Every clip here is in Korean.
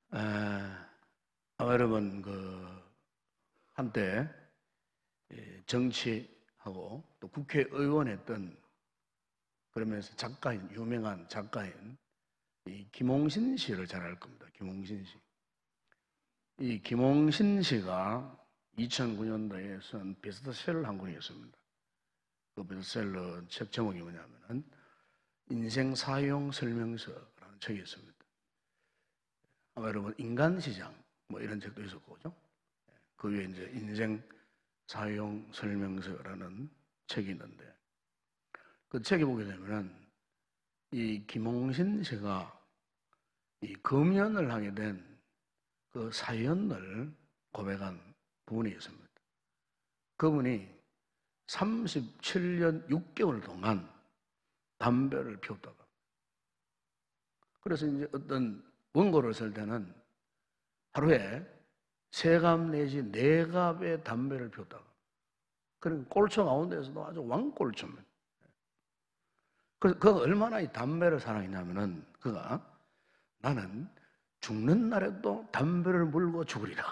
아마 여러분 한때 정치하고 또 국회의원 했던 그러면서 작가인 유명한 작가인 이 김홍신 씨를 잘 알 겁니다. 김홍신 씨. 이 김홍신 씨가 2009년도에 쓴 베스트셀러 한 권이 있습니다. 그 베스트셀러 책 제목이 뭐냐면은 인생 사용 설명서라는 책이 있습니다. 아마 여러분 인간시장 뭐 이런 책도 있었고 그죠? 그 위에 이제 인생 사용 설명서라는 책이 있는데 그 책에 보게 되면은 이 김홍신 씨가 이 금연을 하게 된 그 사연을 고백한 분이 있습니다. 그분이 37년 6개월 동안 담배를 피웠다가 그래서 이제 어떤 원고를 쓸 때는 하루에 3갑 내지 4갑의 담배를 피웠다가 그러니까 꼴초 가운데에서도 아주 왕꼴초입니다. 그래서 그가 얼마나 이 담배를 사랑했냐면은 그가 나는 죽는 날에도 담배를 물고 죽으리라.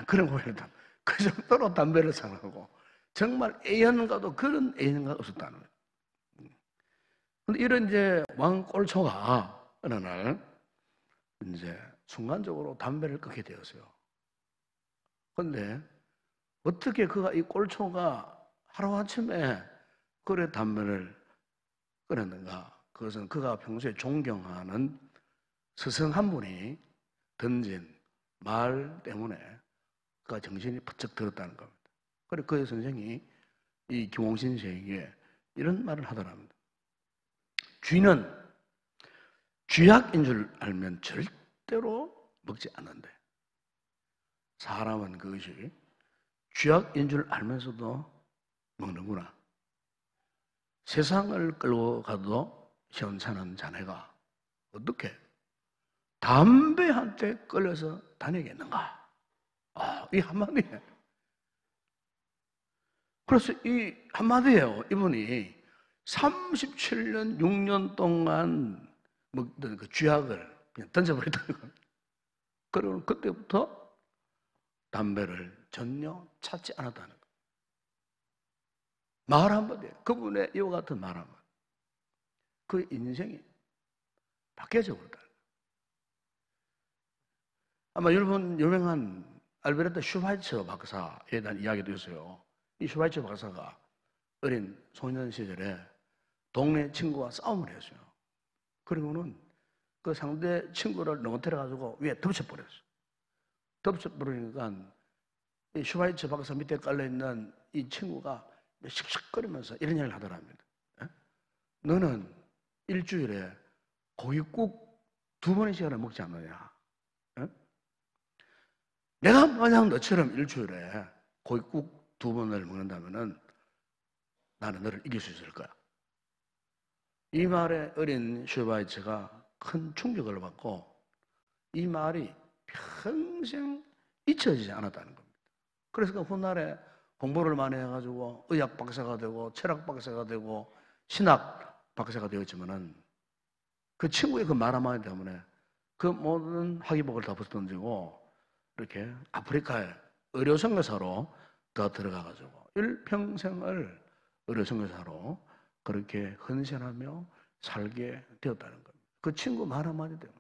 그런 고백을 그 정도로 담배를 사랑하고 정말 애연가도 그런 애연가가 없었다는 거예요. 근데 이런 이제 왕꼴초가 어느 날 이제 순간적으로 담배를 끊게 되었어요. 근데 어떻게 그가 이 꼴초가 하루아침에 그래 담배를 끊었는가? 그것은 그가 평소에 존경하는 스승 한 분이 던진 말 때문에 그가 정신이 번쩍 들었다는 겁니다. 그래서 그 선생이 이 김홍신 씨에게 이런 말을 하더랍니다. 쥐는 쥐약인 줄 알면 절대로 먹지 않는데 사람은 그것이 쥐약인 줄 알면서도 먹는구나. 세상을 끌고 가도 시원찮은 자네가 어떻게 담배한테 끌려서 다니겠는가? 이 한마디에. 그래서 이 한마디예요. 이분이 37년, 6년 동안 먹던 그 쥐약을 그냥 던져버렸다는 거예요. 그리고 그때부터 담배를 전혀 찾지 않았다는 거예요. 말 한마디에 그분의 이와 같은 말 한마디. 그 인생이 바뀌어져 버렸다. 아마 일본 유명한 알베르트 슈바이처 박사에 대한 이야기도 있어요. 이 슈바이처 박사가 어린 소년 시절에 동네 친구와 싸움을 했어요. 그리고는 그 상대 친구를 넘어뜨려가지고 위에 덮쳐버렸어요. 덮쳐버리니까 이 슈바이처 박사 밑에 깔려있는 이 친구가 씩씩거리면서 이런 이야기를 하더랍니다. 너는 일주일에 고깃국 2번씩이나 먹지 않느냐? 내가 만약 너처럼 일주일에 고깃국 2번을 먹는다면은 나는 너를 이길 수 있을 거야. 이 말에 어린 슈바이처가 큰 충격을 받고 이 말이 평생 잊혀지지 않았다는 겁니다. 그래서 그 훗날에 공부를 많이 해가지고 의학 박사가 되고 철학 박사가 되고 신학 박사가 되었지만은 그 친구의 그 말 한마디 때문에 그 모든 학위복을 다 벗어던지고 이렇게 아프리카에 의료선교사로 더 들어가가지고 일평생을 의료선교사로 그렇게 헌신하며 살게 되었다는 겁니다. 그 친구 말 한마디 때문에.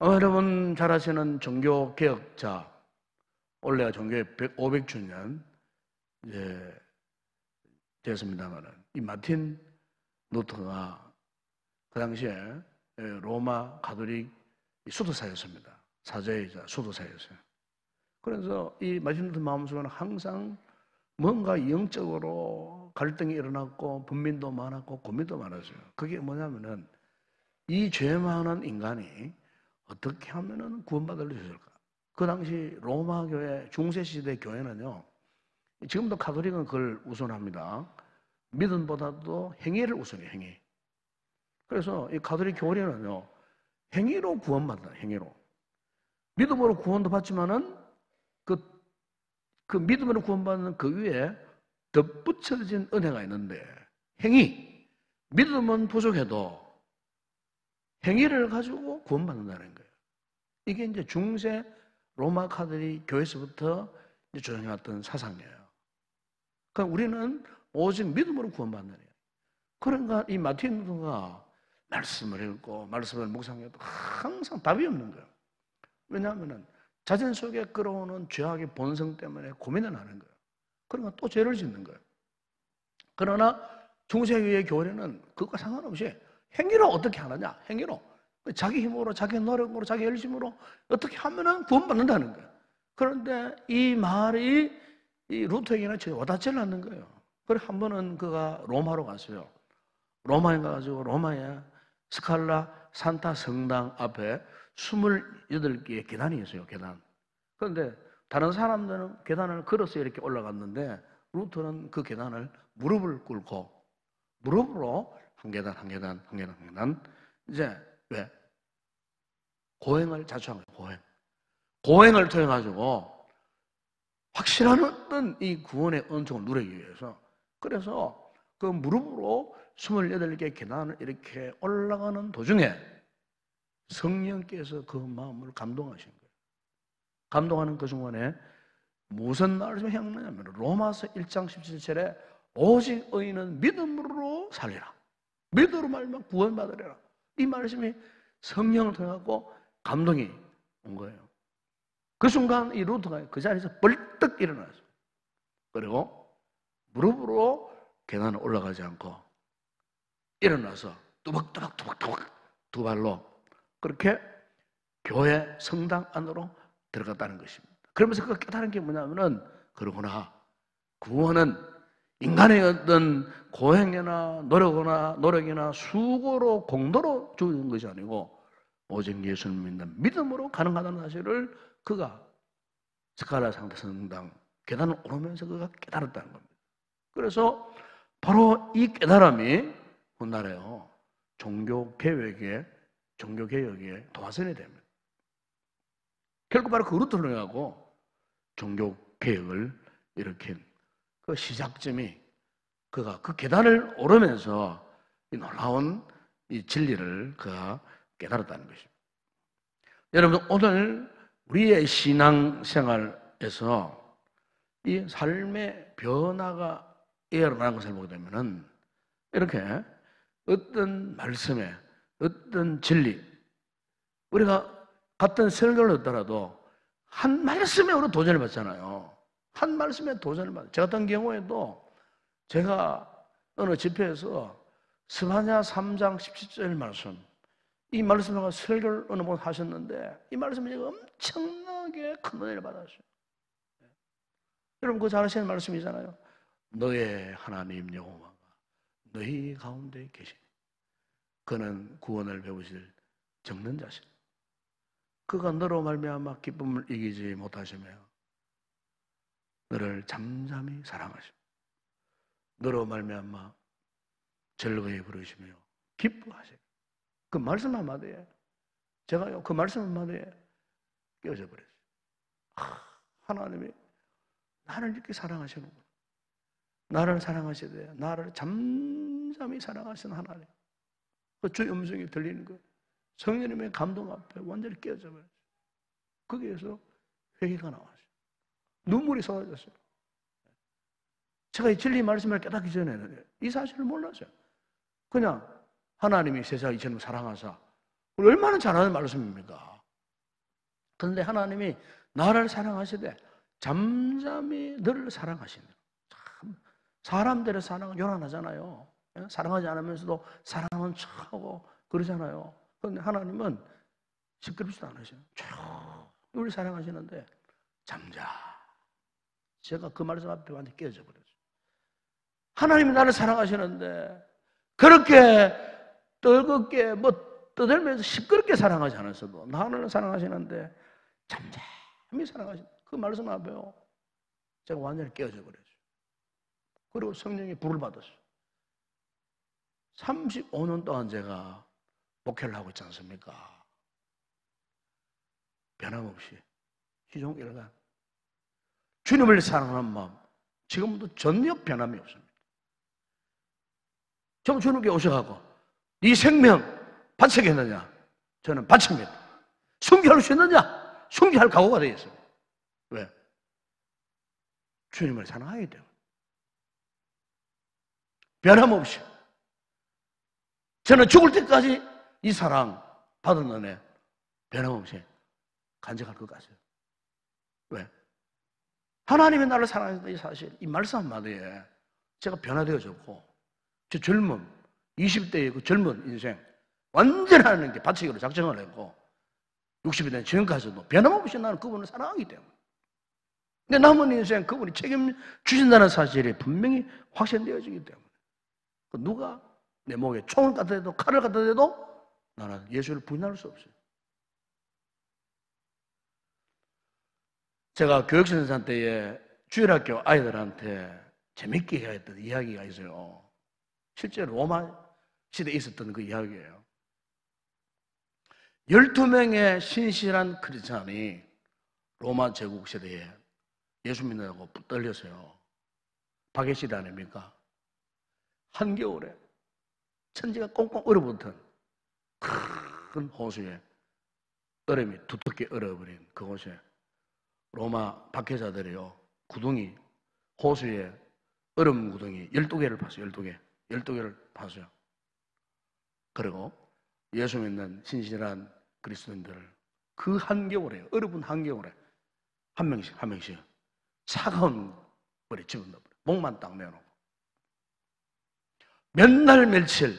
여러분 잘 아시는 종교개혁자, 올해가 종교의 500주년 이제 됐습니다만은 이 마틴 루터가 그 당시에 로마 가톨릭 수도사였습니다. 사제이자 수도사였어요. 그래서 이 마틴 루터 마음속에는 항상 뭔가 영적으로 갈등이 일어났고 분민도 많았고 고민도 많았어요. 그게 뭐냐면은 이 죄 많은 인간이 어떻게 하면은 구원받을 수 있을까? 그 당시 로마 교회 중세시대 교회는요, 지금도 가톨릭은 그걸 우선합니다. 믿음보다도 행위를 우선해요, 행위. 그래서 이 가톨릭 교리는요, 행위로 구원받는다, 행위로. 믿음으로 구원도 받지만은 그 믿음으로 구원받는 그 위에 덧붙여진 은혜가 있는데, 행위. 믿음은 부족해도 행위를 가지고 구원받는다는 거예요. 이게 이제 중세 로마 카톨릭 교회에서부터 조정해왔던 사상이에요. 그러니까 우리는 오직 믿음으로 구원받는 거예요. 그러니까 이 마틴 루터가 말씀을 읽고 말씀을 묵상해도 항상 답이 없는 거예요. 왜냐하면 자신 속에 끌어오는 죄악의 본성 때문에 고민을 하는 거예요. 그러니까 또 죄를 짓는 거예요. 그러나 중세교회 교회는 그것과 상관없이 행위로 어떻게 하느냐? 행위로. 자기 힘으로, 자기 노력으로, 자기 열심으로 어떻게 하면은 구원받는다는 거예요. 그런데 이 말이 이 루터에게는 전혀 와닿지 않는 거예요. 그래서 한 번은 그가 로마로 갔어요. 로마에 가가지고 로마에 스칼라 산타 성당 앞에 28개의 계단이 있어요, 계단. 그런데 다른 사람들은 계단을 걸어서 이렇게 올라갔는데 루터는 그 계단을 무릎을 꿇고 무릎으로 한 계단, 한 계단, 한 계단, 한 계단 이제 왜? 고행을 자초한 거예요, 고행을 통해 가지고 확실한 어떤 이 구원의 은총을 누리기 위해서 그래서 그 무릎으로 28개 계단을 이렇게 올라가는 도중에 성령께서 그 마음을 감동하신 거예요. 감동하는 그 순간에 무슨 말씀이 향나냐면 로마서 1장 17절에 오직 의인은 믿음으로 살리라. 믿음으로 말면 구원받으리라. 이 말씀이 성령을 통하고 감동이 온 거예요. 그 순간 이 루터가 그 자리에서 벌떡 일어났어요. 그리고 무릎으로 계단을 올라가지 않고 일어나서 뚜벅뚜벅 두 발로 그렇게 교회 성당 안으로 들어갔다는 것입니다. 그러면서 그 깨달은 게 뭐냐면은 그러구나. 구원은 인간의 어떤 고행이나 노력이나 수고로 공로로 주는 것이 아니고 오직 예수를 믿는 믿음으로 가능하다는 사실을 그가 스칼라 산타 성당 계단을 오르면서 그가 깨달았다는 겁니다. 그래서 바로 이 깨달음이 훗날에요 종교개혁에 도화선이 됩니다. 결국 바로 그 루터를 통해서 종교개혁을 일으킨 그 시작점이 그가 그 계단을 오르면서 이 놀라운 이 진리를 그가 깨달았다는 것입니다. 여러분 오늘 우리의 신앙생활에서 이 삶의 변화가 일어나는 것을 보게 되면은 이렇게 어떤 말씀에 어떤 진리 우리가 같은 설교를 듣더라도 한 말씀에 우리 도전을 받잖아요. 한 말씀에 도전을 받아요. 저 같은 경우에도 제가 어느 집회에서 스바냐 3장 17절 말씀 이 말씀을 설교를 어느 분 하셨는데 이 말씀이 제가 엄청나게 큰 은혜를 받았어요. 여러분 그거 잘 아시는 말씀이잖아요. 너의 하나님 여호와가 너희 가운데 계시니 그는 구원을 배우실 적는 자신 그가 너로 말미암아 기쁨을 이기지 못하시며 너를 잠잠히 사랑하시고 너로 말미암아 즐거이 부르시며 기뻐하시고 그 말씀 한마디에 제가요 그 말씀 한마디에 깨어져 버렸어요. 하나님이 나를 이렇게 사랑하시는구나. 나를 사랑하시되 나를 잠잠히 사랑하시는 하나님. 그 주의 음성이 들리는 거예요. 성령님의 감동 앞에 완전히 깨어져 버렸어요. 거기에서 회개가 나왔어요. 눈물이 쏟아졌어요. 제가 이 진리 말씀을 깨닫기 전에는 이 사실을 몰랐어요. 그냥 하나님이 세상 이처럼 사랑하사 얼마나 잘하는 말씀입니까? 그런데 하나님이 나를 사랑하시되 잠잠히 너를 사랑하시는 참 사람들의 사랑은 요란하잖아요. 사랑하지 않으면서도 사랑하는 척하고 그러잖아요. 그런데 하나님은 시끄럽지도 않으셔요. 우리 사랑하시는데 잠자. 제가 그 말씀 앞에 완전히 깨어져 버렸어요. 하나님이 나를 사랑하시는데 그렇게 뜨겁게 떠들면서 시끄럽게 사랑하지 않았어도 나를 사랑하시는데 잠잠히 사랑하시는 그 말씀 앞에요. 제가 완전히 깨어져 버렸어요. 그리고 성령이 불을 받았어요. 35년 동안 제가 목회를 하고 있지 않습니까? 변함없이 희종일관 주님을 사랑하는 마음 지금도 전혀 변함이 없습니다. 좀 주님께 오셔가고 네 생명 바치겠느냐? 저는 바칩니다. 순교할 수 있느냐? 순교할 각오가 되어 있어요. 왜? 주님을 사랑하기 때문에. 변함없이. 저는 죽을 때까지 이 사랑 받은 은혜 변함없이 간직할 것 같아요. 왜? 하나님이 나를 사랑한다 이 사실, 이 말씀 한마디에 제가 변화되어졌고, 제 젊은 20대의 그 젊은 인생 완전히 하는 게 바치기로 작정을 했고, 60이 된 지금까지도 변함없이 나는 그분을 사랑하기 때문에. 근데 남은 인생 그분이 책임주신다는 사실이 분명히 확신되어지기 때문에, 누가 내 목에 총을 갖다 대도 칼을 갖다 대도 나는 예수를 부인할 수 없어요. 제가 교육선생님 때에 주일학교 아이들한테 재밌게 했던 이야기가 있어요. 실제로 로마 시대에 있었던 그 이야기예요. 12명의 신실한 크리스찬이 로마 제국 시대에 예수 믿는다고 붙들렸어요. 박해시대 아닙니까? 한겨울에 천지가 꽁꽁 얼어붙은 큰 호수에 얼음이 두텁게 얼어버린 그곳에 로마 박해자들이요, 구덩이, 호수에 얼음 구덩이 12개를 팠어요. 12개를 팠어요. 그리고 예수 믿는 신실한 그리스도인들을 그 한겨울에, 얼어붙은 한겨울에 한 명씩 차가운 물에 집어넣어버려요. 목만 딱 내놓고 몇 날 며칠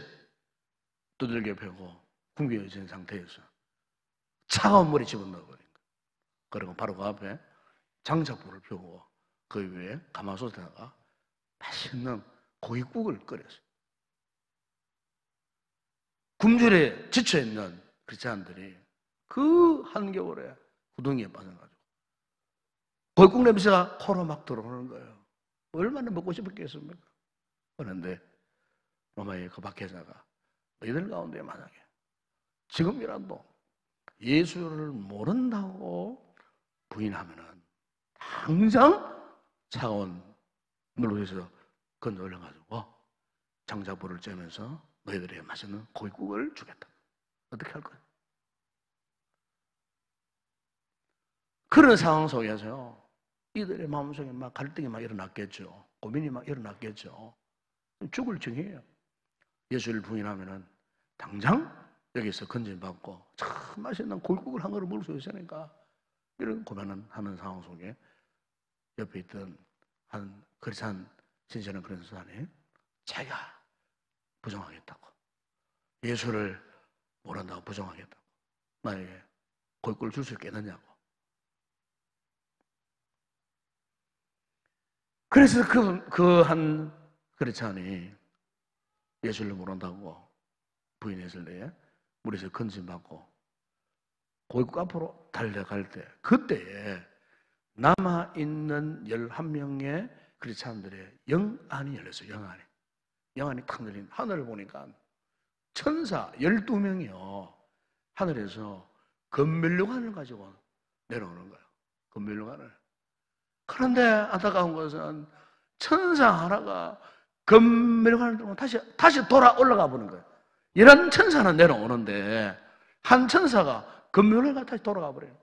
두들겨 패고 굶겨진 상태에서 차가운 물에 집어넣어버린 거예요. 그리고 바로 그 앞에 장작불을 펴고 그 위에 가마솥에다가 맛있는 고깃국을 끓였어요. 굶주려 지쳐있는 크리스찬들이 그 한겨울에 구덩이에 빠져가지고 고깃국 냄새가 코로 막 들어오는 거예요. 얼마나 먹고 싶었겠습니까? 그런데 로마의 그 박해자가 너희들 가운데 만약에 지금이라도 예수를 모른다고 부인하면은 당장 차가운 물에서 건져 올려가지고 장작불을 쬐면서 너희들에게 맛있는 고깃국을 주겠다. 어떻게 할 거야? 그런 상황 속에서요, 이들의 마음속에 막 갈등이 막 일어났겠죠. 고민이 막 일어났겠죠. 죽을 정이에요. 예수를 부인하면은 당장 여기서 건진받고 참 맛있는 고깃국을 한 그릇 먹을 수 있으니까, 이런 고민을 하는 상황 속에 옆에 있던 한 크리스찬 신실한 그런 사람이 자기가 부정하겠다고, 예수를 모른다고 부정하겠다고, 나에게 고깃국을 줄 수 있겠느냐고. 그래서 그 한 크리스찬이 예수를 모른다고 부인했을 때에 물에서 건진받고 고깃국 앞으로 달려갈 때, 그때에 남아있는 11명의 크리스찬들의 영안이 열렸어요. 영안이 탁 열린, 하늘을 보니까 천사 12명이요 하늘에서 금면류관을 가지고 내려오는 거예요. 금면류관을. 그런데 안타까운 것은 천사 하나가 금면류관을 들고 다시 돌아 올라가 보는 거예요. 이런 천사는 내려오는데 한 천사가 금면류관을 다시 돌아가 버려요.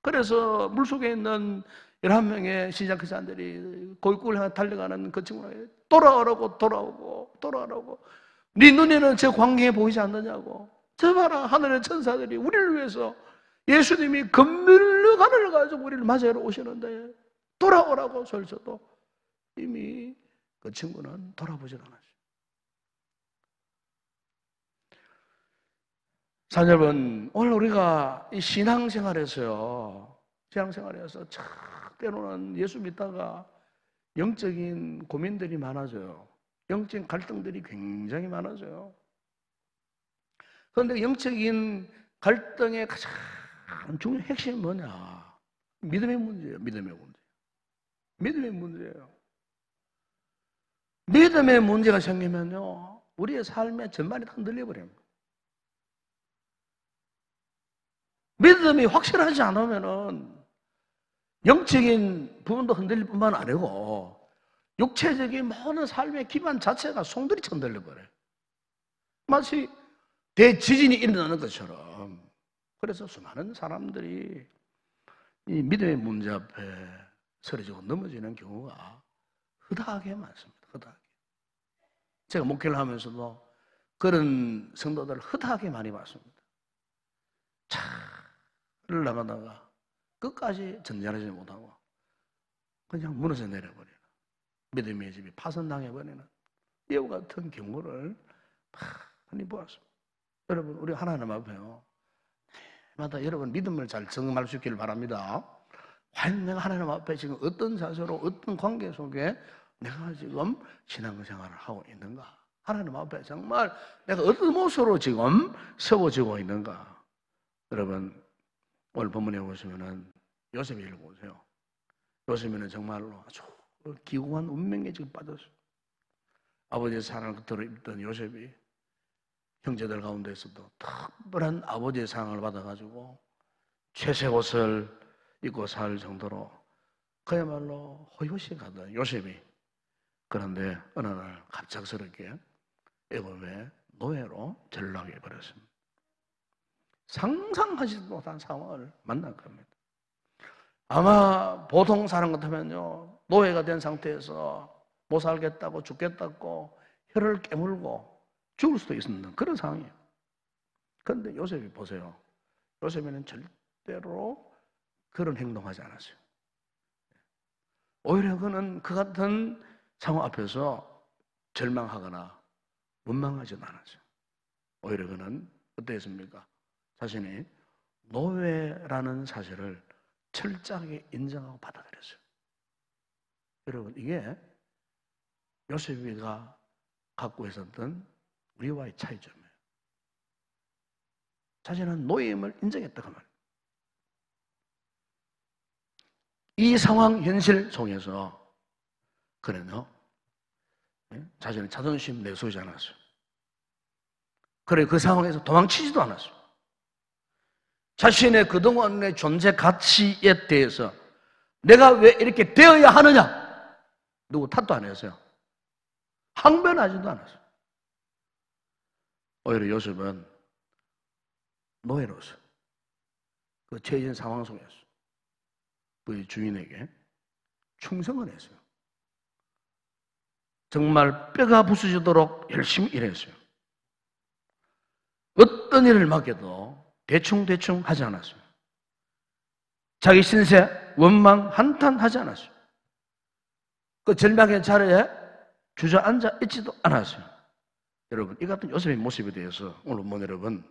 그래서 물속에 있는 11명의 신장 크리스찬들이 고깃국을 향해 달려가는 그 친구가 돌아오라고 네 눈에는 저 광경이 보이지 않느냐고. 저 봐라, 하늘의 천사들이 우리를 위해서 예수님이 금면류관을 가지고 우리를 맞이하러 오시는데 돌아오라고 소리쳐도 이미 그 친구는 돌아보질 않았어요. 여러분, 오늘 우리가 이 신앙생활에서 때로는 예수 믿다가 영적인 고민들이 많아져요. 영적인 갈등들이 굉장히 많아져요. 그런데 영적인 갈등의 가장 중요한 핵심이 뭐냐? 믿음의 문제예요. 믿음의 문제예요. 믿음의 문제가 생기면요, 우리의 삶의 전반이 다 흔들려버립니다. 믿음이 확실하지 않으면은 영적인 부분도 흔들릴 뿐만 아니고 육체적인 모든 삶의 기반 자체가 송두리째 흔들려버려요. 마치 대지진이 일어나는 것처럼, 그래서 수많은 사람들이 이 믿음의 문제 앞에 쓰러지고 넘어지는 경우가 허다하게 많습니다. 허다하게. 제가 목회를 하면서도 그런 성도들을 허다하게 많이 봤습니다. 차를 나가다가 끝까지 전진하지 못하고 그냥 무너져 내려버리는, 믿음의 집이 파손당해버리는 이와 같은 경우를 많이 보았습니다. 여러분, 우리 하나님 앞에요, 마다 여러분 믿음을 잘 정말 수 있기를 바랍니다. 과연 내가 하나님 앞에 지금 어떤 자세로, 어떤 관계 속에 내가 지금 신앙생활을 하고 있는가? 하나님 앞에 정말 내가 어떤 모습으로 지금 세워지고 있는가? 여러분, 오늘 본문에 보시면은 요셉의 일을 보세요. 요셉은 정말로 아주 기구한 운명에 지금 빠졌어요. 아버지의 사랑을 들어입던 요셉이 형제들 가운데서도 특별한 아버지의 사랑을 받아가지고 채색 옷을 입고 살 정도로 그야말로 호요시가던 요셉이, 그런데 어느 날 갑작스럽게 애굽의 노예로 전락해 버렸습니다. 상상하지도 못한 상황을 만난 겁니다. 아마 보통 사람 같으면요, 노예가 된 상태에서 못 살겠다고, 죽겠다고 혀를 깨물고 죽을 수도 있었는 그런 상황이에요. 그런데 요셉이 보세요. 요셉에는 절대로 그런 행동하지 않았어요. 오히려 그는 그 같은 상황 앞에서 절망하거나 원망하지는 않았어요. 오히려 그는 어땠습니까? 자신이 노예라는 사실을 철저하게 인정하고 받아들였어요. 여러분, 이게 요셉이가 갖고 있었던 우리와의 차이점이에요. 자신은 노예임을 인정했다고 말이에요. 이 상황 현실 속에서 그는요, 자신의 자존심 내세우지 않았어요. 그래, 그 상황에서 도망치지도 않았어요. 자신의 그동안의 존재 가치에 대해서 내가 왜 이렇게 되어야 하느냐, 누구 탓도 안 했어요. 항변하지도 않았어요. 오히려 요셉은 노예로서 그 처해진 상황 속에서 그 주인에게 충성을 했어요. 정말 뼈가 부서지도록 열심히 일했어요. 어떤 일을 맡겨도 대충 하지 않았어요. 자기 신세, 원망, 한탄하지 않았어요. 그 절망의 자리에 주저앉아 있지도 않았어요. 여러분, 이 같은 요셉의 모습에 대해서 오늘 여러분,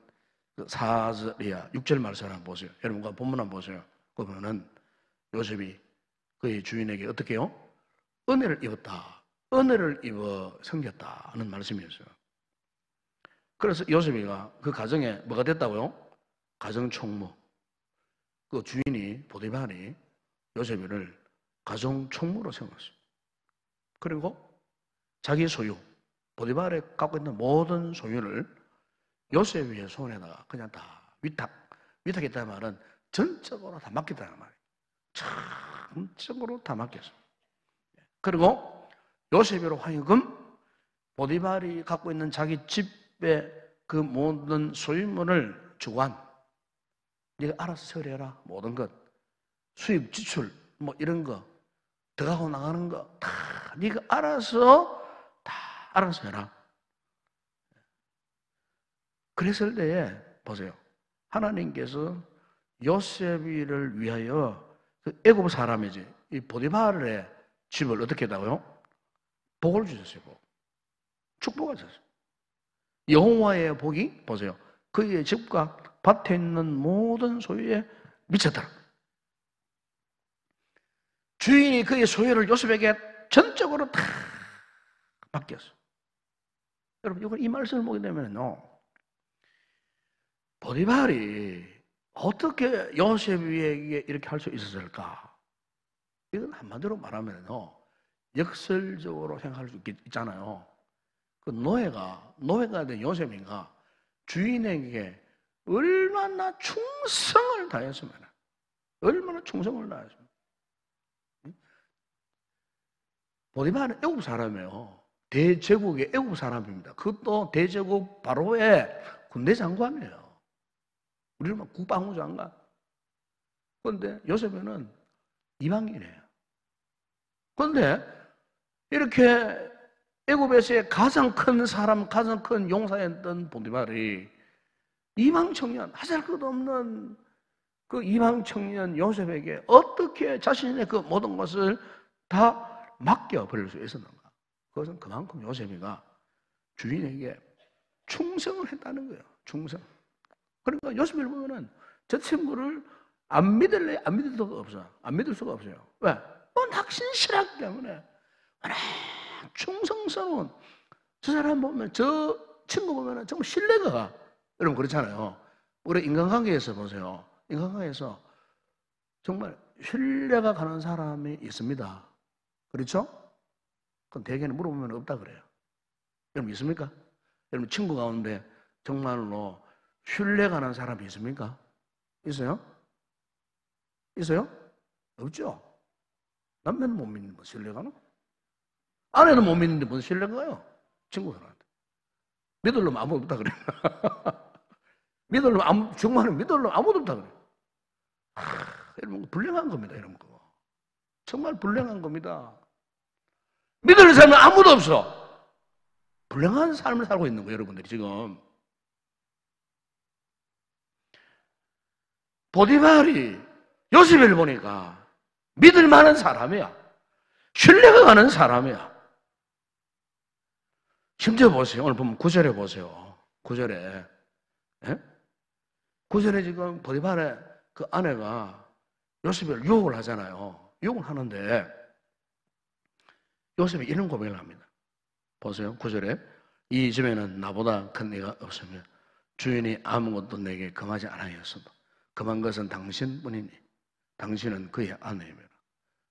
4절이야 6절 말씀 한번 보세요. 여러분과 본문 한번 보세요. 그러면은 요셉이 그의 주인에게 어떻게 해요? 은혜를 입었다. 은혜를 입어 섬겼다는 말씀이었어요. 그래서 요셉이가 그 가정에 뭐가 됐다고요? 가정총무. 그 주인이 보디발이 요셉이를 가정총무로 세웠어요. 그리고 자기 소유, 보디발이 갖고 있는 모든 소유를 요셉의 손에다가 그냥 다 위탁했다는 말은 전적으로 다 맡겼다는 말이에요. 전적으로 다 맡겼어요. 그리고 요셉으로 하여금 보디발이 갖고 있는 자기 집의 그 모든 소유물을 주관, 네가 알아서 처리해라. 모든 것, 수입 지출 뭐 이런 거, 들어가고 나가는 거 다 네가 알아서 해라. 그랬을 때에 보세요. 하나님께서 요셉을 위하여 그 애굽 사람이지 이 보디발의 집을 어떻게 했다고요? 복을 주셨어요. 복. 축복하셨어요. 여호와의 복이 보세요. 그의 집과 밭에 있는 모든 소유에 미쳤더라. 주인이 그의 소유를 요셉에게 전적으로 다 맡겼어요. 여러분, 이걸 이 말씀을 보게 되면요, 보디발이 어떻게 요셉에게 이렇게 할 수 있었을까? 이건 한마디로 말하면요, 역설적으로 생각할 수 있잖아요. 그 노예가 된 요셉인가 주인에게 얼마나 충성을 다했으면, 얼마나 충성을 다했으면. 보디발은 애국 사람이에요. 대제국의 애국 사람입니다. 그것도 대제국 바로의 군대 장관이에요. 우리는 막 국방부 장관. 그런데 요셉은 이방인이에요. 그런데 이렇게 애굽에서의 가장 큰 사람, 가장 큰 용사였던 보디발이 이방 청년, 하잘 것 없는 그 이방 청년 요셉에게 어떻게 자신의 그 모든 것을 다 맡겨버릴 수 있었는가? 그것은 그만큼 요셉이가 주인에게 충성을 했다는 거예요. 충성. 그러니까 요셉을 보면은 저 친구를 안 믿을 수가 없어. 안 믿을 수가 없어요. 왜? 낙신실하기 때문에. 충성스러운 저 사람 보면, 저 친구 보면은 정말 신뢰가 가. 여러분 그렇잖아요. 우리 인간관계에서 보세요. 인간관계에서 정말 신뢰가 가는 사람이 있습니다. 그렇죠? 그럼 대개는 물어보면 없다 그래요. 여러분 있습니까? 여러분 친구 가운데 정말로 신뢰 가는 사람이 있습니까? 있어요? 있어요? 없죠? 남편은 못 믿는 뭐 신뢰 가나? 아내는 못 믿는데 무슨 신뢰가 가요? 친구들한테. 믿으려면 아무도 없다 그래. 믿으려면 정말은 믿으려면 아무도 없다 그래. 여러분 불량한 겁니다. 이런 거. 정말 불량한 겁니다. 믿을 사람은 아무도 없어. 불량한 삶을 살고 있는 거예요, 여러분들이 지금. 보디발이 요셉을 보니까 믿을 만한 사람이야. 신뢰가 가는 사람이야. 심지어 보세요. 오늘 보면 9절에 보세요. 9절에. 예? 9절에 지금 보디발의 그 아내가 요셉을 유혹을 하잖아요. 유혹을 하는데 요셉이 이런 고백을 합니다. 보세요. 9절에 이 집에는 나보다 큰 이가 없으며 주인이 아무것도 내게 금하지 않았어도 금한 것은 당신뿐이니 당신은 그의 아내이며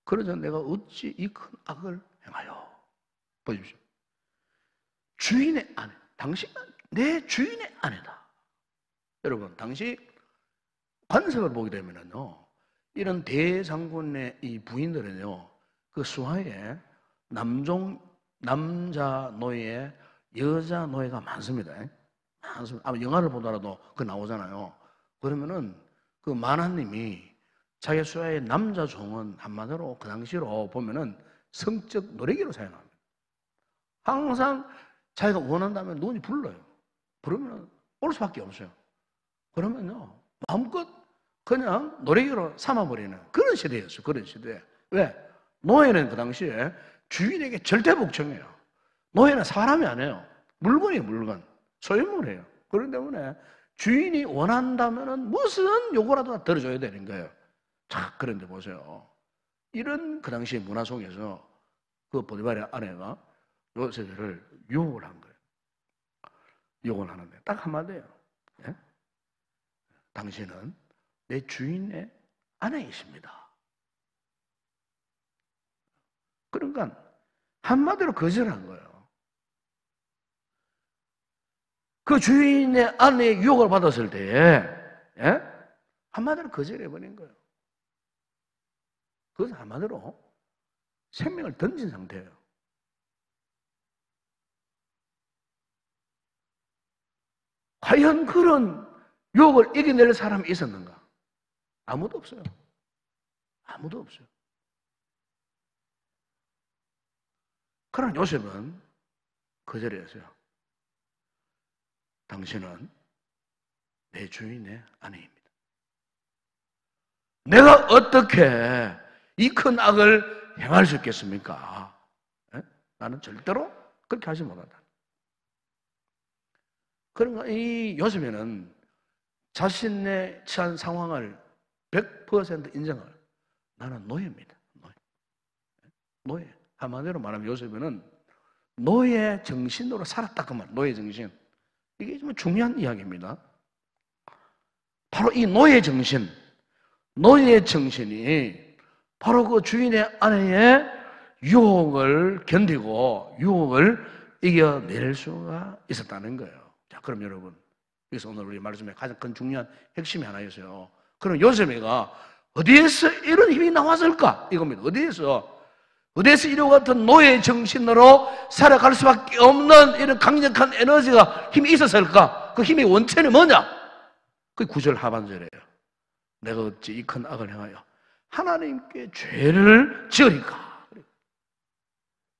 그러자 내가 어찌 이 큰 악을 행하여. 보십시오. 주인의 아내. 당신은 내 주인의 아내다. 여러분 당시 관습을 보게 되면은요, 이런 대장군의 이 부인들은요, 그 수하에 남자 노예, 여자 노예가 많습니다. 많습니다. 아마 영화를 보더라도 그 나오잖아요. 그러면은 그 만화님이 자기 수하의 남자 종은 한마디로 그 당시로 보면은 성적 노래기로 사용합니다. 항상 자기가 원한다면 누군지 불러요. 부르면 올 수밖에 없어요. 그러면요, 마음껏 그냥 노래기로 삼아버리는 그런 시대였어요. 그런 시대. 왜? 노예는 그 당시에 주인에게 절대 복종해요. 노예는 사람이 아니에요. 물건이에요, 물건. 소유물이에요. 그렇기 때문에 주인이 원한다면 무슨 요구라도 다 들어줘야 되는 거예요. 자, 그런데 보세요. 이런 그 당시의 문화 속에서 그 보디발의 아내가 요셉을 유혹을 한 거예요. 유혹을 하는데 딱 한마디예요. 예? 당신은 내 주인의 아내이십니다. 그러니까 한마디로 거절한 거예요. 그 주인의 아내의 유혹을 받았을 때에, 예? 한마디로 거절해버린 거예요. 그것은 한마디로 생명을 던진 상태예요. 과연 그런 유혹을 이겨낼 사람이 있었는가? 아무도 없어요. 아무도 없어요. 그러나 요셉은 거절했어요. 당신은 내 주인의 아내입니다. 내가 어떻게 이 큰 악을 행할 수 있겠습니까? 에? 나는 절대로 그렇게 하지 못한다. 그러니까 이 요셉에는 자신의 처한 상황을 100% 인정을, 나는 노예입니다. 노예. 한마디로 말하면 요셉은 노예 정신으로 살았다 그 말. 노예 정신. 이게 좀 중요한 이야기입니다. 바로 이 노예 정신, 노예 정신이 바로 그 주인의 아내의 유혹을 견디고 유혹을 이겨낼 수가 있었다는 거예요. 자, 그럼 여러분, 그래서 오늘 우리 말씀에 가장 큰 중요한 핵심이 하나 있어요. 그럼 요셉이가 어디에서 이런 힘이 나왔을까? 이겁니다. 어디에서 이와 같은 노예 정신으로 살아갈 수밖에 없는 이런 강력한 에너지가, 힘이 있었을까? 그 힘의 원천이 뭐냐? 그게 9절 하반절이에요. 내가 어찌 이 큰 악을 행하여 하나님께 죄를 지으리까?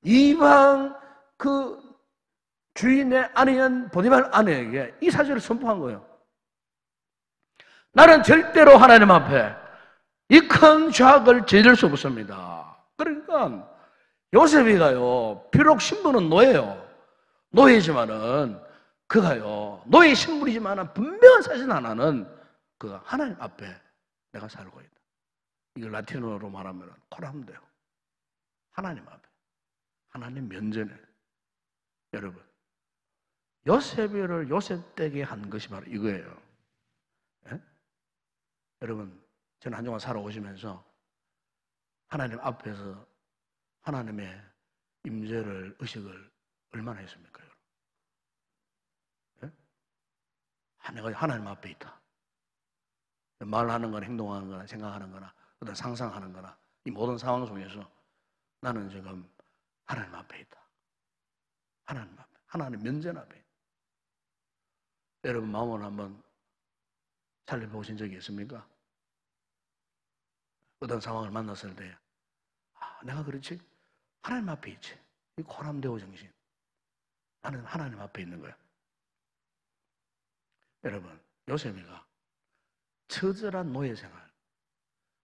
이방 그 주인의 아내인 보디발 아내에게 이 사실을 선포한 거예요. 나는 절대로 하나님 앞에 이 큰 죄악을 저지를 수 없습니다. 그러니까 요셉이가요, 비록 신분은 노예지만은 그가요, 노예 신분이지만은 분명한 사실 하나는 그 하나님 앞에 내가 살고 있다. 이걸 라틴어로 말하면 코람데오. 하나님 앞에, 하나님 면전에. 여러분, 요셉을 요셉되게 한 것이 바로 이거예요. 예? 여러분, 저는 한동안 살아오시면서 하나님 앞에서 하나님의 임재를 의식을 얼마나 했습니까? 예? 내가 하나님 앞에 있다. 말하는 거나 행동하는 거나 생각하는 거나 어떤 상상하는 거나 이 모든 상황 속에서 나는 지금 하나님 앞에 있다. 하나님 앞에, 하나님 면전 앞에 있다. 여러분 마음을 한번 살펴보신 적이 있습니까? 어떤 상황을 만났을 때 내가 그렇지? 하나님 앞에 있지. 이 코람데오 정신. 나는 하나님 앞에 있는 거야. 여러분, 요셉이가 처절한 노예 생활.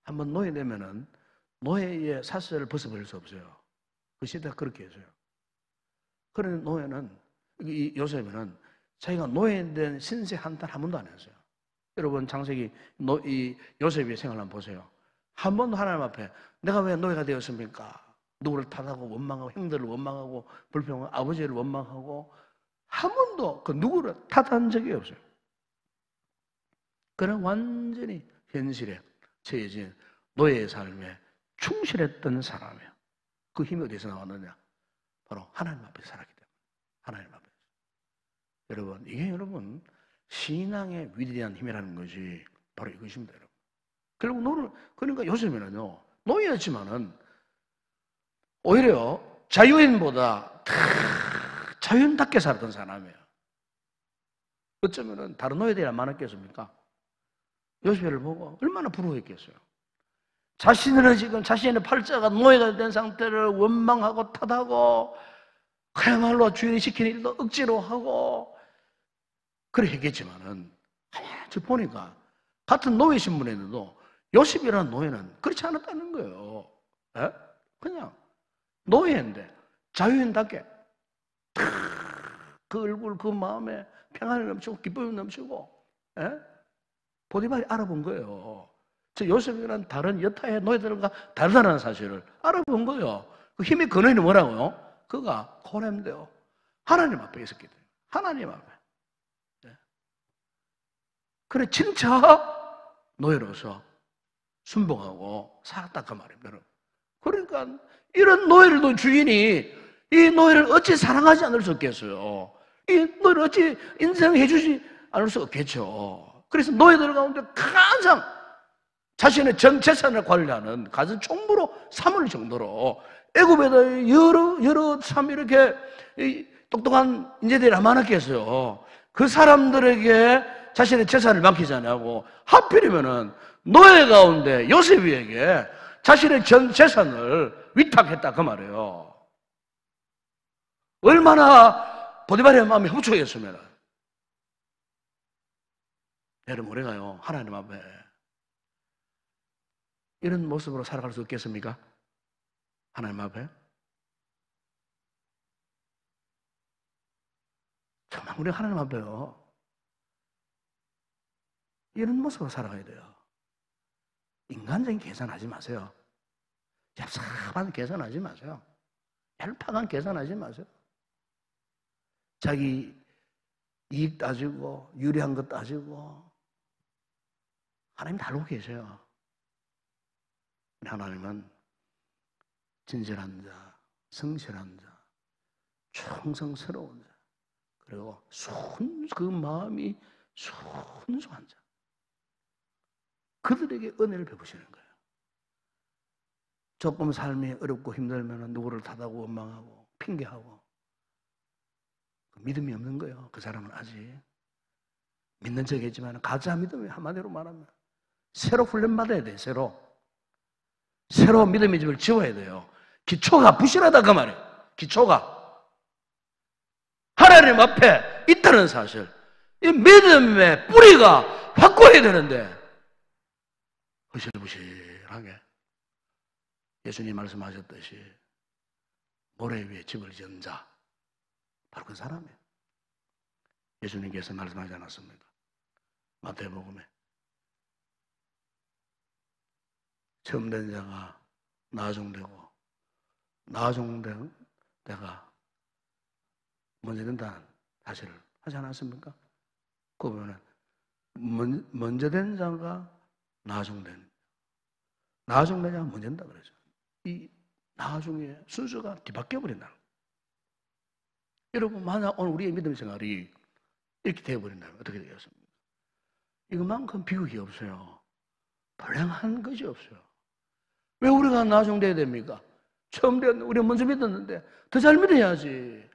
한번 노예 되면은 노예의 사슬을 벗어버릴 수 없어요. 그 시대가 그렇게 했어요. 그런 노예는, 이 요셉은 자기가 노예된 신세 한탄 한 번도 안 했어요. 여러분, 창세기 이 요셉의 생활을 한번 보세요. 한 번도 하나님 앞에 내가 왜 노예가 되었습니까? 누구를 탓하고 원망하고 형들을 원망하고 불평하고 아버지를 원망하고 한 번도 그 누구를 탓한 적이 없어요. 그는 완전히 현실에 처해진 노예의 삶에 충실했던 사람이에요. 그 힘이 어디서 나왔느냐? 바로 하나님 앞에 살았기 때문에. 하나님 앞에. 여러분, 이게 여러분 신앙의 위대한 힘이라는 것이 바로 이것입니다. 여러분. 그러니까 요즘에는요, 노예였지만은 오히려 자유인보다 자유인답게 살았던 사람이에요. 어쩌면은 다른 노예들이 안 많았겠습니까? 요셉을 보고 얼마나 부러워했겠어요. 자신은 지금 자신의 팔자가 노예가 된 상태를 원망하고 탓하고 그야말로 주인이 시키는 일도 억지로 하고 그래 했겠지만은 저 보니까 같은 노예 신분에도 요셉이라는 노예는 그렇지 않았다는 거예요. 에? 그냥 노예인데 자유인답게 그 얼굴 그 마음에 평안이 넘치고 기쁨이 넘치고 보디발이 알아본 거예요. 저 요셉이라는 다른 여타의 노예들과 다르다는 사실을 알아본 거예요. 그 힘의 근원이 뭐라고요? 그가 코렘데오 하나님 앞에 있었기 때문에. 하나님 앞에. 그래 진짜 노예로서 순봉하고 살았다 그 말입니다. 그러니까 이런 노예를 주인이 이 노예를 어찌 사랑하지 않을 수 없겠어요. 이 노예를 어찌 인정해 주지 않을 수 없겠죠. 그래서 노예들 가운데 가장 자신의 전 재산을 관리하는 가장 총무로 삼을 정도로 애굽에도 여러 참 이렇게 똑똑한 인재들이 많았겠어요. 그 사람들에게 자신의 재산을 맡기지 않고 하필이면은 노예 가운데 요셉에게 자신의 전 재산을 위탁했다 그 말이에요. 얼마나 보디발의 마음이 흡족했으면. 여러분 우리가요 하나님 앞에 이런 모습으로 살아갈 수 없겠습니까? 하나님 앞에 정말 우리 하나님 앞에요 이런 모습으로 살아가야 돼요. 인간적인 계산하지 마세요. 얍삽한 계산하지 마세요. 얄팍한 계산하지 마세요. 자기 이익 따지고 유리한 것 따지고 하나님 다 알고 계세요. 하나님은 진실한 자, 성실한 자, 충성스러운 자, 그리고 그 마음이 순수한 자, 그들에게 은혜를 베푸시는 거예요. 조금 삶이 어렵고 힘들면 누구를 탓하고 원망하고 핑계하고 믿음이 없는 거예요. 그 사람은 아직 믿는 척했지만 가짜 믿음이 한마디로 말하면 새로 훈련받아야 돼. 새로 믿음의 집을 지어야 돼요. 기초가 부실하다 그 말이에요. 기초가 하나님 앞에 있다는 사실, 이 믿음의 뿌리가 확고해야 되는데 부실부실하게 예수님 말씀하셨듯이 모래 위에 집을 지은 자, 바로 그 사람이에요. 예수님께서 말씀하지 않았습니까? 마태복음에 처음 된 자가 나중되고 나중된 자가 먼저 된다는 사실을 하지 않았습니까? 그 보면 먼저 된 자가 나중된 자가 먼저 된다 그러죠. 이 나중에 순서가 뒤바뀌어 버린다. 여러분, 만약 오늘 우리의 믿음 생활이 이렇게 되어버린다면 어떻게 되겠습니까? 이것만큼 비극이 없어요. 불행한 것이 없어요. 왜 우리가 나중돼야 됩니까? 처음 되었는데, 우리가 먼저 믿었는데 더 잘 믿어야지.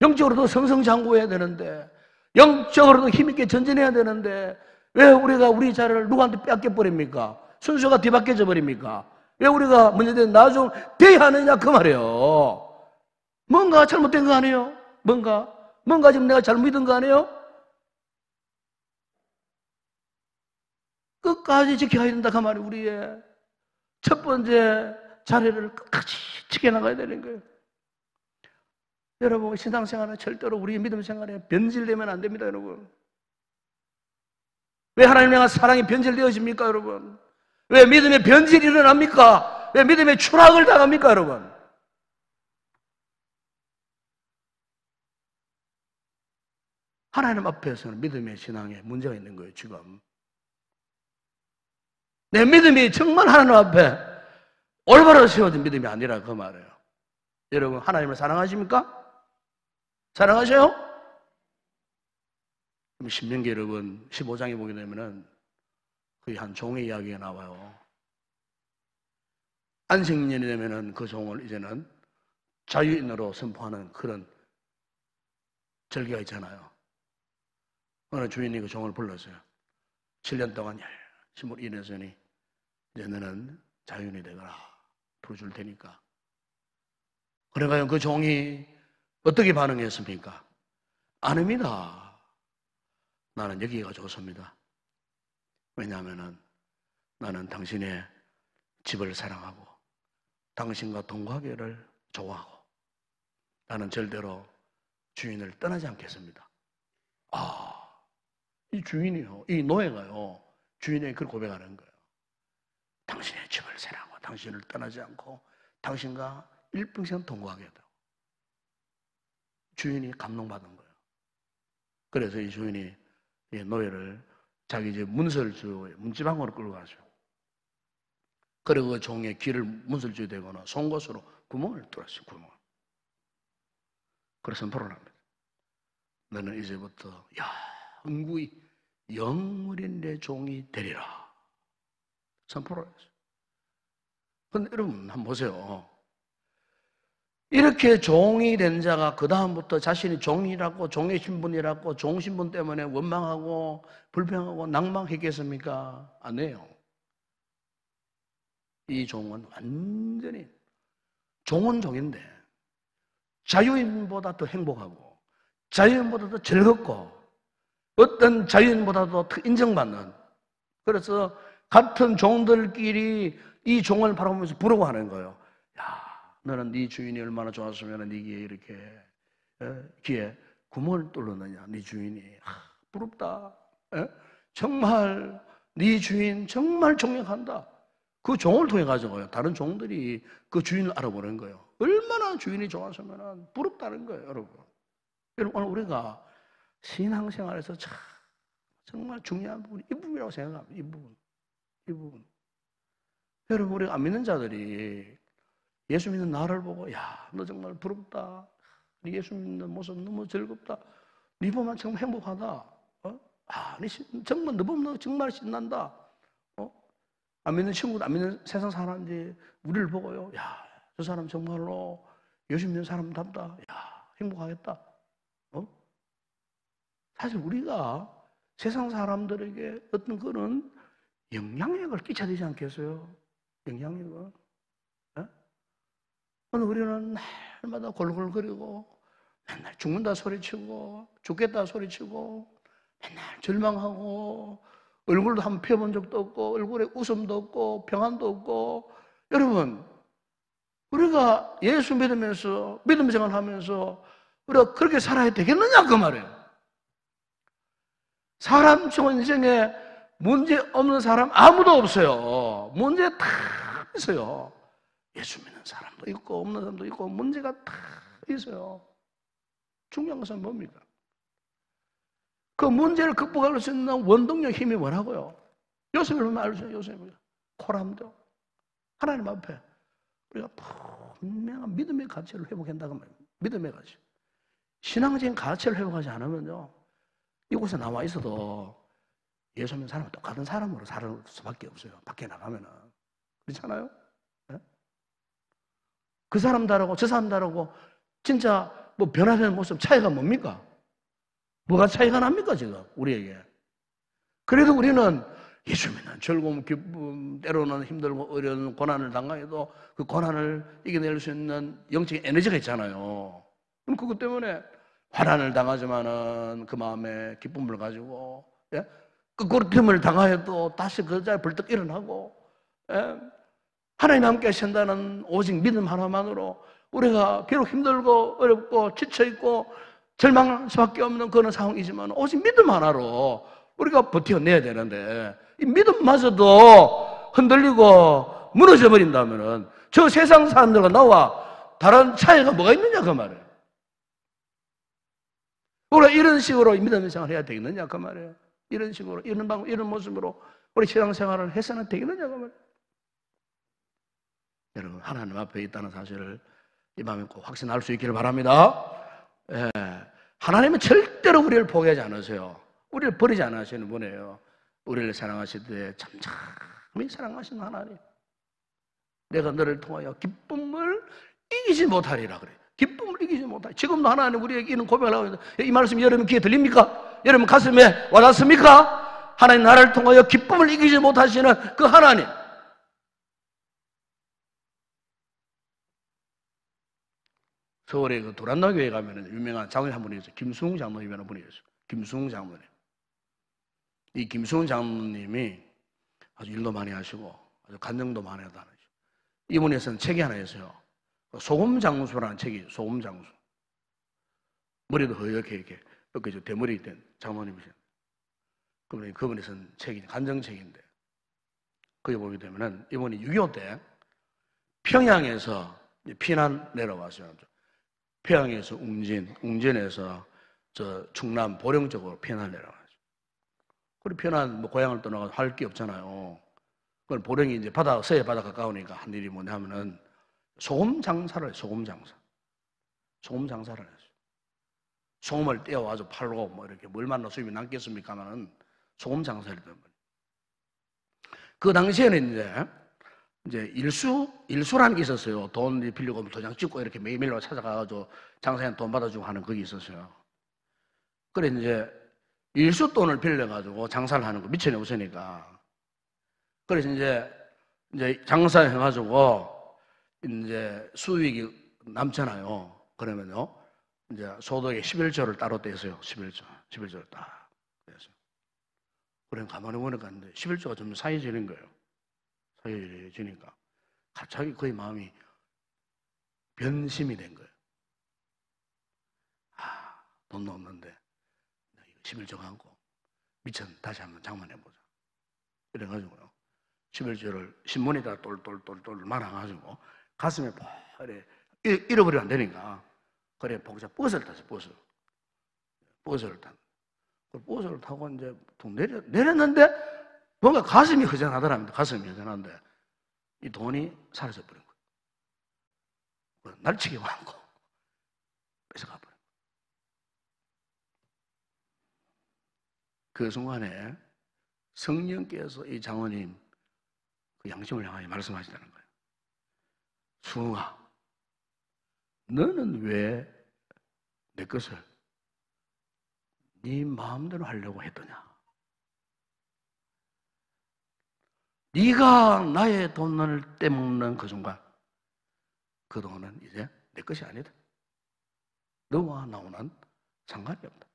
영적으로도 성성장구해야 되는데, 영적으로도 힘있게 전진해야 되는데, 왜 우리가 우리 자리를 누구한테 뺏겨버립니까? 순서가 뒤바뀌어져 버립니까? 왜 우리가 먼저 된 나중 돼야 하느냐 그 말이에요. 뭔가 잘못된 거 아니에요? 뭔가 지금 내가 잘못 믿은 거 아니에요? 끝까지 지켜야 된다 그 말이 우리의 첫 번째 자리를 끝까지 지켜나가야 되는 거예요. 여러분, 신앙생활은 절대로 우리 믿음 생활에 변질되면 안 됩니다, 여러분. 왜 하나님의 사랑이 변질되어집니까, 여러분? 왜 믿음의 변질이 일어납니까? 왜 믿음의 추락을 당합니까, 여러분? 하나님 앞에서는 믿음의 신앙에 문제가 있는 거예요, 지금. 내 믿음이 정말 하나님 앞에 올바로 세워진 믿음이 아니라 그 말이에요. 여러분, 하나님을 사랑하십니까? 사랑하셔요? 그럼 신명기 여러분 15장에 보게 되면은 거의 한 종의 이야기가 나와요. 안식년이 되면은 그 종을 이제는 자유인으로 선포하는 그런 절기가 있잖아요. 어느 주인이 그 종을 불렀어요. 7년 동안 열심히 일했으니 이제 너는 자유인이 되거라. 풀어줄 테니까. 그러니까 그 종이 어떻게 반응했습니까? 아닙니다. 나는 여기가 좋습니다. 왜냐하면 나는 당신의 집을 사랑하고 당신과 동거하기를 좋아하고 나는 절대로 주인을 떠나지 않겠습니다. 이 주인이요, 이 노예가요, 주인에게 그걸 고백하는 거예요. 당신의 집을 사랑하고 당신을 떠나지 않고 당신과 일평생 동거하겠다고. 주인이 감동받은 거예요. 그래서 이 주인이 이 노예를 자기 집 문설주에 문지방으로 끌고 가죠. 그리고 그 종의 귀를 문설주에 대거나 송곳으로 구멍을 뚫었어요. 구멍. 그래서 선포를 합니다. 너는 이제부터 영구히 영원인 내 종이 되리라. 선포를 했어요. 그런데 여러분 한번 보세요. 이렇게 종이 된 자가 그 다음부터 자신이 종이라고, 종의 신분이라고, 종 신분 때문에 원망하고 불평하고 낭망했겠습니까? 아니에요. 이 종은 완전히, 종은 종인데 자유인보다 더 행복하고 자유인보다 더 즐겁고 어떤 자유인보다도 더 인정받는, 그래서 같은 종들끼리 이 종을 바라보면서 부러워하는 거예요. 너는 네 주인이 얼마나 좋았으면 네 귀에 이렇게 귀에 구멍을 뚫었느냐. 네 주인이 부럽다. 정말 네 주인 정말 존경한다. 그 종을 통해 가지고요, 다른 종들이 그 주인을 알아보는 거예요. 얼마나 주인이 좋았으면 부럽다는 거예요, 여러분. 여러분, 오늘 우리가 신앙생활에서 정말 중요한 부분이 이 부분이라고 생각합니다. 이 부분. 여러분, 우리가 안 믿는 자들이 예수 믿는 나를 보고 너 정말 부럽다. 네 예수 믿는 모습 너무 즐겁다. 네 보면 정말 행복하다. 정말 너 보면 너 정말 신난다. 안 믿는 친구도 안 믿는 세상 사람들이 우리를 보고요. 저 사람 정말로 예수 믿는 사람답다. 행복하겠다. 사실 우리가 세상 사람들에게 어떤 그런 영향력을 끼쳐야 되지 않겠어요? 영향력을. 예? 오늘 우리는 날마다 골골거리고 맨날 죽는다 소리치고 죽겠다 소리치고 맨날 절망하고 얼굴도 한번 펴본 적도 없고 얼굴에 웃음도 없고 평안도 없고. 여러분, 우리가 예수 믿으면서 믿음 생활하면서 우리가 그렇게 살아야 되겠느냐 그 말이에요. 사람 인생에 문제 없는 사람 아무도 없어요. 문제 다 있어요. 예수 믿는 사람도 있고 없는 사람도 있고 문제가 다 있어요. 중요한 것은 뭡니까? 그 문제를 극복할 수 있는 원동력 힘이 뭐라고요? 요셉을 보면 알죠. 요셉을 코람도 하나님 앞에 우리가 분명한 믿음의 가치를 회복한다고 말입니다. 믿음의 가치. 신앙적인 가치를 회복하지 않으면요, 이곳에 나와 있어도 예수 믿는 사람은 똑같은 사람으로 살 수밖에 없어요. 밖에 나가면은. 그렇잖아요? 네? 그 사람 다르고 저 사람 다르고 진짜 뭐 변화되는 모습 차이가 뭡니까? 뭐가 차이가 납니까 지금 우리에게? 그래도 우리는 예수 믿는 즐거움, 기쁨, 때로는 힘들고 어려운 고난을 당하여도 그 고난을 이겨낼 수 있는 영적인 에너지가 있잖아요. 그럼 그것 때문에 환난을 당하지만은 그 마음에 기쁨을 가지고, 예? 그 고통을 당하여도 다시 그 자리에 벌떡 일어나고, 예? 하나님 함께 하신다는 오직 믿음 하나만으로 우리가 비록 힘들고 어렵고 지쳐있고 절망할 수밖에 없는 그런 상황이지만 오직 믿음 하나로 우리가 버텨내야 되는데, 이 믿음마저도 흔들리고 무너져 버린다면은 저 세상 사람들과 나와 다른 차이가 뭐가 있느냐 그 말이에요. 우리가 이런 식으로 믿음 생활을 해야 되겠느냐 그 말이에요. 이런 식으로 이런 방법 이런 모습으로 우리 신앙 생활을 해서는 되겠느냐 그 말이에요. 여러분, 하나님 앞에 있다는 사실을 이 밤에 꼭 확신할 수 있기를 바랍니다. 예. 하나님은 절대로 우리를 포기하지 않으세요. 우리를 버리지 않으시는 분이에요. 우리를 사랑하실 때 잠잠히 사랑하시는 하나님. 내가 너를 통하여 기쁨을 이기지 못하리라 그래요. 기쁨을 이기지 못하리. 지금도 하나님 우리에게 이런 고백을 하고 있는데, 이 말씀이 여러분 귀에 들립니까? 여러분 가슴에 와닿습니까? 하나님 나를 통하여 기쁨을 이기지 못하시는 그 하나님. 서울에 그 도란노교회 가면은 유명한 장로님 한 분이 있어요. 김수웅 장로님이라는 분이 있어요. 김수웅 장로님. 이 김수웅 장로님이 아주 일도 많이 하시고 아주 간증도 많이 하다. 이분이 쓴 책이 하나 있어요. 소금 장수라는 책이 있어요. 소금 장수. 머리도 허옇게 이렇게 대머리 된 장로님이세요. 그분이 쓴 책이 간증책인데, 거기 보게 되면은 이분이 6.25 때 평양에서 피난 내려왔어요. 평양에서 웅진에서 저 충남 보령 쪽으로 피난 내려왔어요. 그리고 피난 고향을 떠나서 할 게 없잖아요. 그건 보령이 이제 서해 바다 가까우니까 한 일이 뭐냐 하면은 소금 장사를 해요. 소금 장사를 했어요. 소금을 떼어와서 팔고 뭐 이렇게 얼마나 수입이 남겠습니까만은 소금 장사를 했던 거예요. 그 당시에는 이제 일수라는 게 있었어요. 돈 빌리고 도장 찍고 이렇게 매일매일 찾아가가지고 장사에 돈 받아주고 하는 그게 있었어요. 그래 이제 일수 돈을 빌려가지고 장사를 하는 거 미천이 없으니까. 그래서 이제 장사해가지고 이제 수익이 남잖아요. 그러면요 이제 소득의 11조를 따로 떼서요. 11조를 딱 떼서. 그래 가만히 보니까 11조가 좀 사이지는 거예요. 사이지니까 갑자기 그의 마음이 변심이 된 거예요. 돈도 없는데 11조 갖고 미천 다시 한번 장만해보자. 이래가지고요. 11조를 신문에다 똘똘똘똘 말아가지고 가슴에 그래 잃어버리면 안 되니까 그래 복자 버스를 탔어요. 버스를 타고 이제 내렸는데 뭔가 가슴이 허전하더랍니다. 가슴이 허전한데 이 돈이 사라져버린 거예요. 날치기 많고 뺏어가 버린 거예요. 그 순간에 성령께서 이 장로님 그 양심을 향하여 말씀하시다는 거예요. 수웅아, 너는 왜 내 것을 네 마음대로 하려고 했더냐? 네가 나의 돈을 떼먹는 그 순간 그 돈은 이제 내 것이 아니다. 너와 나와는 상관이 없다.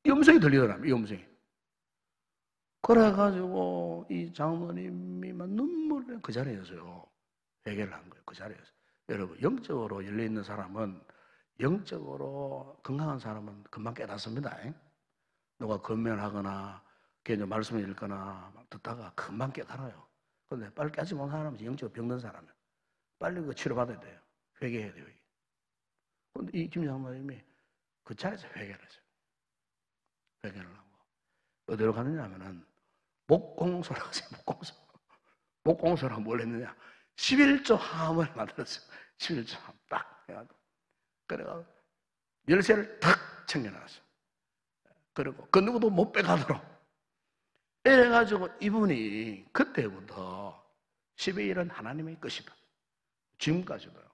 이 음성이 들리더라면 이 음성이. 그래가지고 이 장모님이 막 눈물을 그 자리에서요 회개를 한 거예요. 그 자리에서. 여러분 영적으로 열려있는 사람은 영적으로 건강한 사람은 금방 깨닫습니다. 누가 건면하거나 괜히 말씀을 읽거나 막 듣다가 금방 깨달아요. 그런데 빨리 깨지 못하는 사람은 영적으로 병든 사람이에요. 빨리 그 치료받아야 돼요. 회개해야 돼요. 그런데 이 김 장모님이 그 자리에서 회개를 했어요. 회개를 하고 어디로 가느냐 하면은 목공소라고 하세요. 목공소. 목공소라고 뭘 했느냐? 11조 함을 만들었어요. 11조 함 딱 해가지고 그래가 열쇠를 탁 챙겨놨어요. 그리고 그 누구도 못 빼가도록 이래가지고 이분이 그때부터 12일은 하나님의 것이다. 지금까지도요.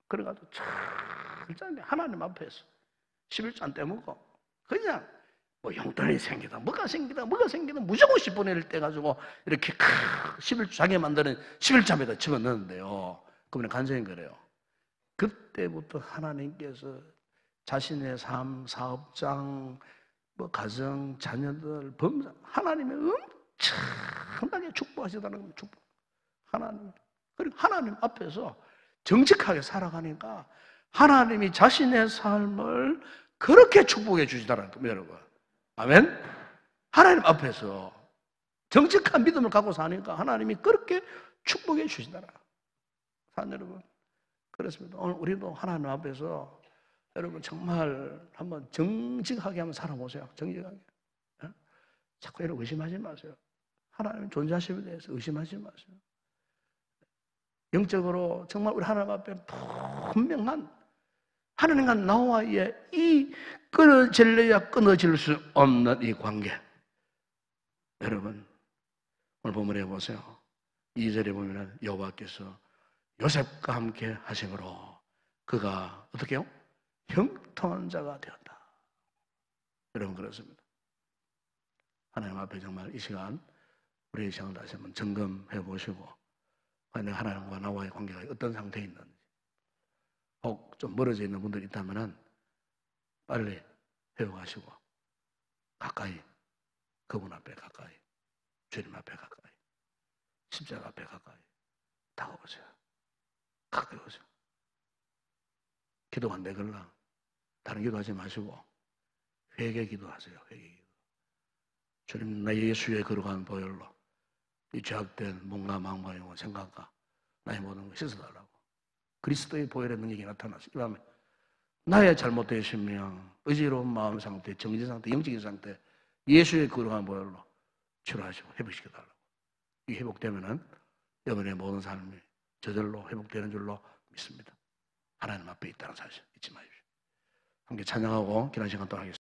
그래가지고 철저히 하나님 앞에서 11조 안 떼먹고 그냥 뭐 용돈이 생기다 뭐가 생기다 무조건 10분의 1 떼가지고 이렇게 11조 자기 만드는 11잠에다 집어넣는데요. 그분의 간증이 그래요. 그때부터 하나님께서 자신의 삶, 사업장, 뭐 가정, 자녀들, 범사 하나님의 엄청나게 축복하시다는 겁니다. 축복. 하나님. 그리고 하나님 앞에서 정직하게 살아가니까 하나님이 자신의 삶을 그렇게 축복해 주시다는 겁니다, 여러분. 아멘? 하나님 앞에서 정직한 믿음을 갖고 사니까 하나님이 그렇게 축복해 주시더라. 사는 여러분. 그렇습니다. 오늘 우리도 하나님 앞에서 여러분 정말 한번 정직하게 한번 살아보세요. 정직하게. 자꾸 이렇게 의심하지 마세요. 하나님 존재하심에 대해서 의심하지 마세요. 영적으로 정말 우리 하나님 앞에 분명한 하나님과 나와의 이 끊어질래야 끊어질 수 없는 이 관계. 여러분 오늘 본문에 보세요. 2절에 보면 여호와께서 요셉과 함께 하심으로 그가 어떻게 해요? 형통한 자가 되었다. 여러분 그렇습니다. 하나님 앞에 정말 이 시간 우리의 시간을 다시 한번 점검해 보시고 과연 하나님과 나와의 관계가 어떤 상태에 있는지 혹 좀 멀어져 있는 분들이 있다면 빨리 회복하시고 가까이 그분 앞에 가까이 주님 앞에 가까이 십자가 앞에 가까이 다가오세요. 가까이 오세요. 기도가 안 되걸라 다른 기도하지 마시고 회개 기도하세요. 회개 기도. 주님 나 예수의 거룩한 보혈로 이 죄악된 몸과 마음과 영혼 생각과 나의 모든 걸 씻어달라고 그리스도의 보혈의 능력이 나타나시 이 밤에 나의 잘못된 심령 의지로운 마음 상태 정신 상태 영적인 상태 예수의 거룩한 보혈로 치료하시고 회복시켜달라고 이 회복되면은 여러분의 모든 삶이 저절로 회복되는 줄로 믿습니다. 하나님 앞에 있다는 사실 잊지 마십시오. 함께 찬양하고 기도하는 시간 또 하겠습니다.